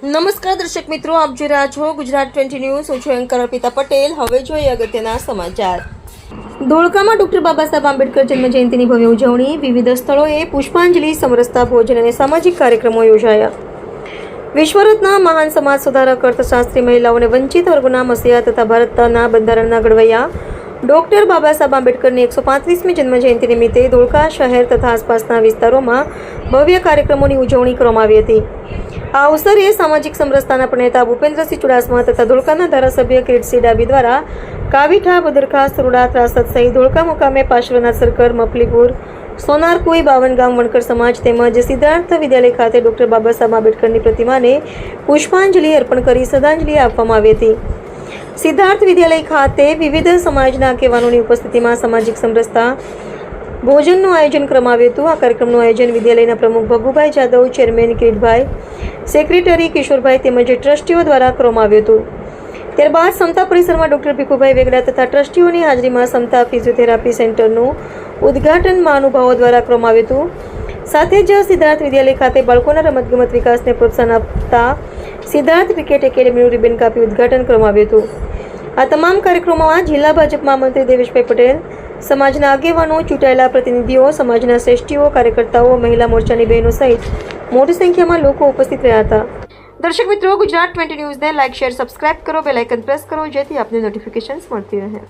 નમસ્કાર દર્શક મિત્રો, આપ જોઈ રહ્યા છો ગુજરાત 20 ન્યૂઝ. હું છું એન્કર અર્પિતા પટેલ. હવે જોઈએ અગત્યના સમાચાર. ધોળકામાં ડોક્ટર બાબા સાહેબ આંબેડકર જન્મ જયંતિની ભવ્ય ઉજવણી. વિવિધ સ્થળોએ પુષ્પાંજલિ, સમરસતા ભોજન અને સામાજિક કાર્યક્રમો યોજાયા. વિશ્વરત્ન મહાન સમાજ સુધારક, અર્થશાસ્ત્રી, મહિલાઓને વંચિત વર્ગોના મસીહા તથા ભારતના બંધારણના ઘડવૈયા ડોક્ટર બાબા સાહેબ આંબેડકરની 135મી જન્મજયંતિ નિમિત્તે ધોળકા શહેર તથા આસપાસના વિસ્તારોમાં ભવ્ય કાર્યક્રમોની ઉજવણી કરવામાં આવી હતી. આ અવસરે સામાજિક સમરસતાના પ્રણેતા ભૂપેન્દ્રસિંહ ચુડાસમા તથા ધોળકાના ધારાસભ્ય કિરીટસિંહ ડાબી દ્વારા કાવીઠા, બદરખા, સુરડા, ત્રાસદ સહિત ધોળકા મુકામે પાર્શ્વનાથ સર્કલ, મફલીપુર, સોનારકુઈ, બાવનગામ વણકર સમાજ તેમજ સિદ્ધાર્થ વિદ્યાલય ખાતે ડોક્ટર બાબા સાહેબ આંબેડકરની પ્રતિમાને પુષ્પાંજલિ અર્પણ કરી શ્રદ્ધાંજલિ આપવામાં આવી હતી. સિદ્ધાર્થ વિદ્યાલય ખાતે વિવિધ સમાજના આગેવાનોની ઉપસ્થિતિમાં સામાજિક સમરસતા ભોજનનું આયોજન કરવામાં આવ્યું હતું. આ કાર્યક્રમનું આયોજન વિદ્યાલયના પ્રમુખ ભગુભાઈ જાદવ, ચેરમેન કિરીટભાઈ, સેક્રેટરી કિશોરભાઈ તેમજ ટ્રસ્ટીઓ દ્વારા કરવામાં આવ્યું હતું. ત્યારબાદ સમતા પરિસરમાં ડોક્ટર ભીખુભાઈ વેગડા તથા ટ્રસ્ટીઓની હાજરીમાં સમતા ફિઝિયોથેરાપી સેન્ટરનું ઉદ્ઘાટન મહાનુભાવો દ્વારા કરવામાં આવ્યું હતું. સાથે જ સિદ્ધાર્થ વિદ્યાલય ખાતે બાળકોના રમતગમત વિકાસને પ્રોત્સાહન આપતા સિદ્ધાર્થ ક્રિકેટ એકેડમીનું રિબન કાપી ઉદ્ઘાટન કરવામાં આવ્યું હતું. આ તમામ કાર્યક્રમોમાં જિલ્લા ભાજપ મહામંત્રી દેવેશભાઈ પટેલ, સમાજના આગેવાનો, ચૂંટાયેલા પ્રતિનિધિઓ, સમાજના શ્રેષ્ઠીઓ, કાર્યકર્તાઓ, મહિલા મોરચાની બહેનો સહિત મોટી સંખ્યામાં લોકો ઉપસ્થિત રહ્યા હતા. દર્શક મિત્રો, ગુજરાત 20 ન્યૂઝને લાઇક, શેર, સબસ્ક્રાઇબ કરો, બેલ આઇકન પ્રેસ કરો જેથી આપને નોટિફિકેશન્સ મળતી રહે.